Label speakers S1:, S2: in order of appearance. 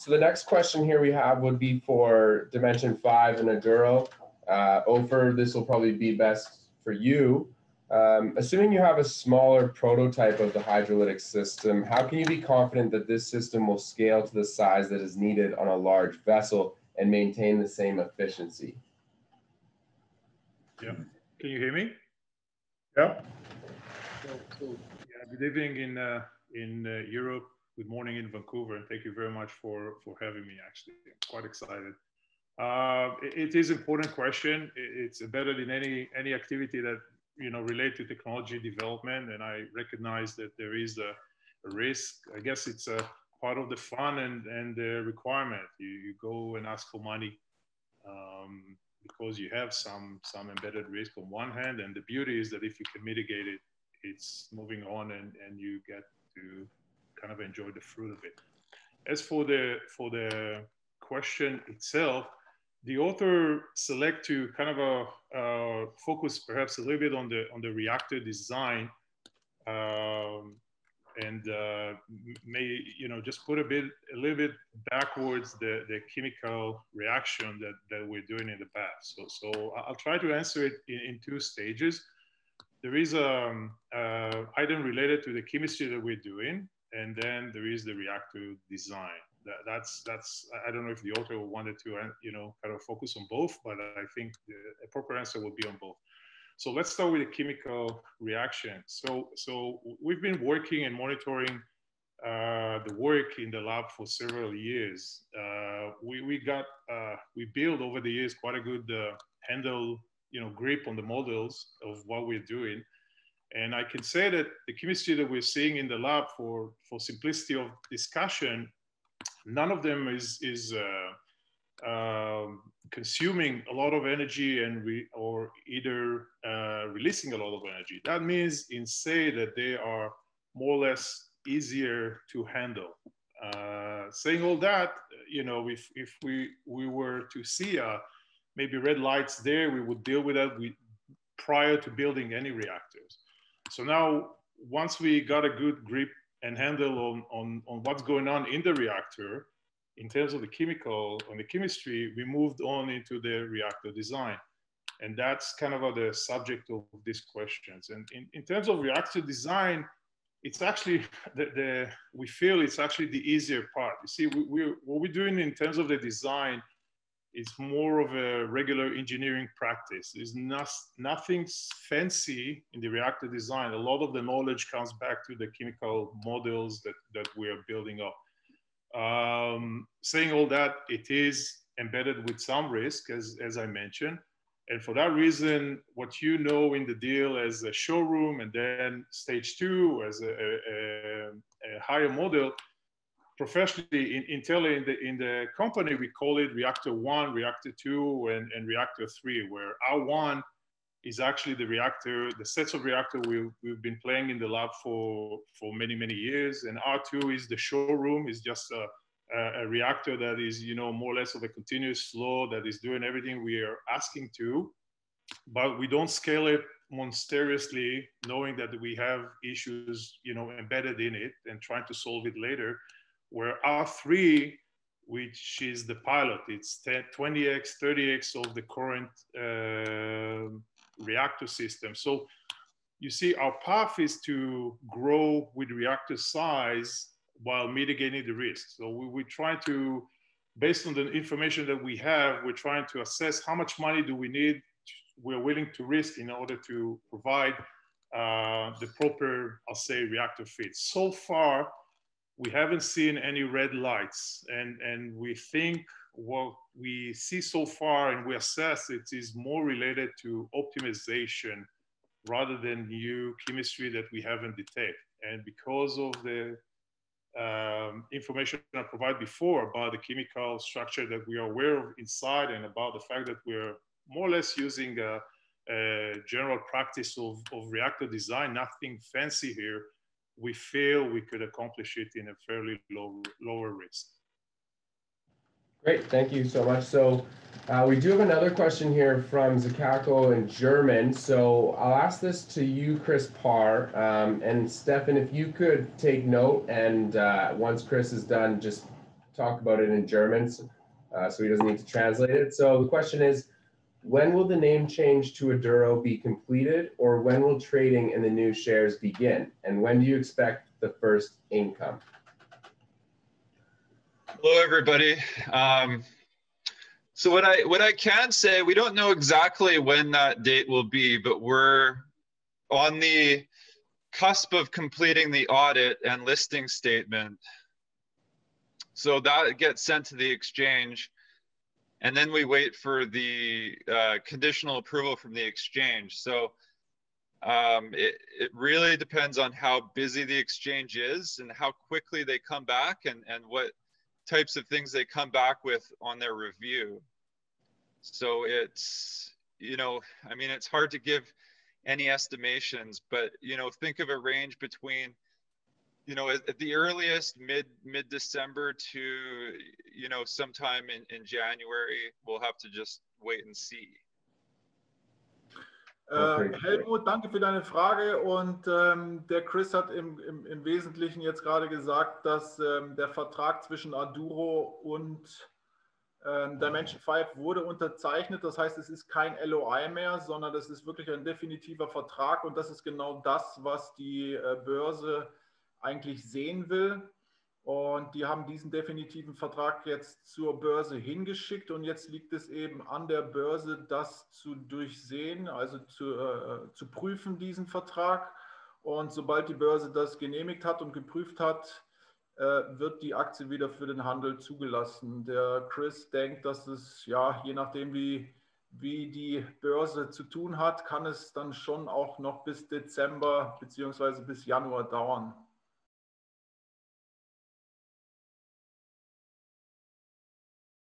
S1: So the next question here we have would be for Dimension 5 and Aduro. Ofer, this will probably be best for you. Assuming you have a smaller prototype of the hydrolytic system, how can you be confident that this system will scale to the size that is needed on a large vessel and maintain the same efficiency?
S2: Yeah. Can you hear me?
S1: Yeah.
S2: Yeah, good evening in Europe. Good morning in Vancouver, and thank you very much for having me. Actually, I'm quite excited. It is an important question. It's better than any activity that relate to technology development, and I recognize that there is a risk. I guess it's a part of the fun and the requirement. You go and ask for money because you have some embedded risk on one hand, and the beauty is that if you can mitigate it, it's moving on and you get to kind of enjoy the fruit of it. As for the question itself, the author select to kind of focus perhaps a little bit on the reactor design and may just put a little bit backwards the chemical reaction that we're doing in the past. So I'll try to answer it in two stages. There is a item related to the chemistry that we're doing, and then there is the reactor design. That's I don't know if the author wanted to kind of focus on both, but I think the proper answer would be on both. So let's start with the chemical reaction. So we've been working and monitoring the work in the lab for several years. We built over the years quite a good handle, grip on the models of what we're doing. And I can say that the chemistry that we're seeing in the lab for simplicity of discussion, none of them is consuming a lot of energy or either releasing a lot of energy. That means in say that they are more or less easier to handle. Saying all that, if we were to see maybe red lights there, we would deal with that prior to building any reactors. So now, once we got a good grip and handle on what's going on in the reactor, in terms of the chemistry, we moved on into the reactor design. And that's kind of the subject of these questions. And in terms of reactor design, it's actually, we feel it's actually the easier part. You see, what we're doing in terms of the design is more of a regular engineering practice. There's nothing fancy in the reactor design. A lot of the knowledge comes back to the chemical models that we are building up. Saying all that, it is embedded with some risk, as I mentioned. And for that reason, what you know in the deal as a showroom and then stage 2 as a higher model, professionally, internally in the company, we call it reactor 1, reactor 2, and reactor 3, where R1 is actually the reactor, the sets of reactor we've been playing in the lab for many, many years. And R2 is the showroom, is just a reactor that is, more or less of a continuous flow that is doing everything we are asking to, but we don't scale it monstrously, knowing that we have issues, embedded in it and trying to solve it later. Where R3, which is the pilot, it's 20x, 30x of the current reactor system. So you see, our path is to grow with reactor size while mitigating the risk. So we try to, based on the information that we have, we're trying to assess how much money do we need, we're willing to risk in order to provide the proper, I'll say, reactor fit. So far, we haven't seen any red lights, and we think what we see so far and we assess it is more related to optimization rather than new chemistry that we haven't detected. And because of the information I provided before about the chemical structure that we are aware of inside, and about the fact that we're more or less using a general practice of reactor design, nothing fancy here, we feel we could accomplish it in a fairly lower risk.
S1: Great, thank you so much. So we do have another question here from Zakako in German. So I'll ask this to you, Chris Parr, and Stephan, if you could take note, and once Chris is done, just talk about it in German, so he doesn't need to translate it. So the question is, when will the name change to Aduro be completed, or when will trading in the new shares begin? And when do you expect the first income?
S3: Hello, everybody. So what I can say, we don't know exactly when that date will be, but we're on the cusp of completing the audit and listing statement. So that gets sent to the exchange, and then we wait for the conditional approval from the exchange. So it really depends on how busy the exchange is and how quickly they come back and what types of things they come back with on their review. So it's, you know, I mean, it's hard to give any estimations, but, you know, think of a range between, you know, at the earliest mid-December to, you know, sometime in January. We'll have to just wait and see.
S4: Helmut, danke für deine Frage, und der Chris hat im Wesentlichen jetzt gerade gesagt, dass der Vertrag zwischen Aduro und Dimension 5 wurde unterzeichnet. Das heißt, es ist kein LOI mehr, sondern das ist wirklich ein definitiver Vertrag, und das ist genau das, was die Börse eigentlich sehen will. Und die haben diesen definitiven Vertrag jetzt zur Börse hingeschickt, und jetzt liegt es eben an der Börse, das zu durchsehen, also zu prüfen, diesen Vertrag. Und sobald die Börse das genehmigt hat und geprüft hat, wird die Aktie wieder für den Handel zugelassen. Der Chris denkt, dass es, ja, je nachdem wie die Börse zu tun hat, kann es dann schon auch noch bis Dezember bzw. bis Januar dauern.